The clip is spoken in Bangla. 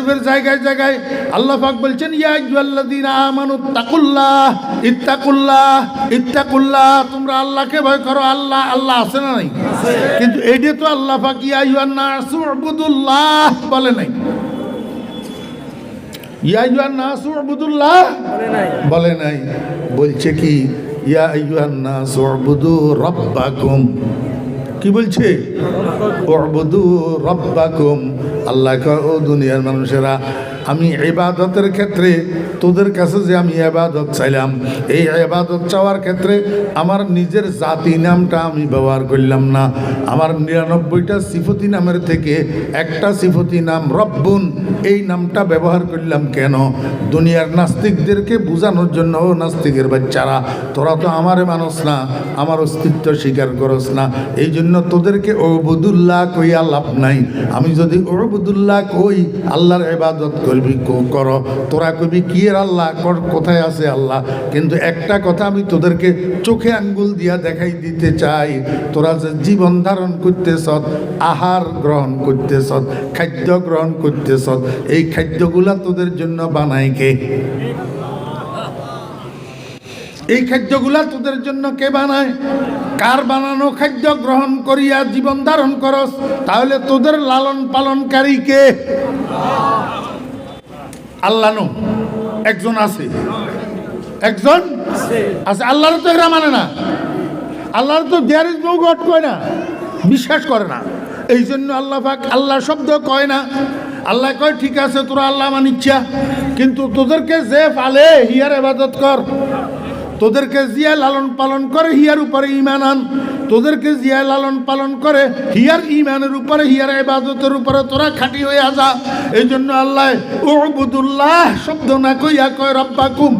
শরীফের জায়গায় জায়গায় আল্লাহ পাক বলছেন ইয়া আইয়ুহাল্লাযীনা আমানু তাকুল্লাহ ইত্তাকুল্লাহ ইত্তাকুল্লাহ, তোমরা আল্লাহকে ভয় করো। আল্লাহ আল্লাহ আছে না নাই? কিন্তু এইটা তো আল্লাহ পাক ইয়া আইয়ুহান নাসু উবুদুল্লাহ বলে নাই। ইয়া আইয়ুহান নাসু উবুদুল্লাহ বলে নাই, বলছে কি ইয়া আইয়ুহান নাসু উবুদু রাব্বাকুম। কি বলছে? উবুদু রাব্বাকুম। আল্লাহ কয় ও দুনিয়ার মানুষেরা, আমি ইবাদতের ক্ষেত্রে তোদের কাছে যে আমি ইবাদত চাইলাম, এই ইবাদত চাওয়ার ক্ষেত্রে আমার নিজের জাতি নামটা আমি ব্যবহার করলাম না। আমার 99টা সিফতি নামের থেকে একটা সিফতি নাম রব্বুন, এই নামটা ব্যবহার করলাম কেন? দুনিয়ার নাস্তিকদেরকে বোঝানোর জন্য, ও নাস্তিকের বাচ্চারা, তোরা তো আমারে মানুষ না, আমার অস্তিত্ব স্বীকার করস না, এই জন্য তোদেরকে উবুদুল্লাহ কইয়া লাভ নাই। আমি যদি উবুদুল্লাহ কই আল্লাহর ইবাদত করবি কর, তোরা কবি কি এর আল্লাহ, কোথায় আছে আল্লাহ? কিন্তু একটা কথা আমি তোদেরকে চোখে আঙ্গুল দিয়া দেখাই দিতে চাই, তোরা যে জীবন ধারণ করতেছ, আহার গ্রহণ করতেছ, খাদ্য গ্রহণ করতেছ, এই খাদ্যগুলা তোদের জন্য বানায় কে? এই খাদ্যগুলা তোদের জন্য কে বানায়? কার বানানো খাদ্য গ্রহণ করিয়া জীবন ধারণ করস? তাহলে তোদের লালন পালনকারী কে? আল্লাহ নো একজন আছে, একজন আছে। আল্লাহর তো এরা মানে না, আল্লাহর তো দেয়ার ইজ নো গড কয় না, বিশ্বাস করে না। এই জন্য আল্লাহ পাক আল্লাহ শব্দ কয় না। আল্লাহ কয় ঠিক আছে তোরা আল্লাহ মানিচ্ছা, কিন্তু তোদেরকে যে পালে হিয়ার ইবাদত কর, তোদেরকে জিয়া লালন পালন করে হিয়ার উপরে ঈমান আন, তোদেরকে জিয়া লালন পালন করে হিয়ার ঈমানের উপরে, হিয়ার ইবাদতের উপরে তোরা খাঁটি হয়ে যা। এই জন্য আল্লাহ উবুদুল্লাহ শব্দ না কইয়া কয় রাব্বাকুম।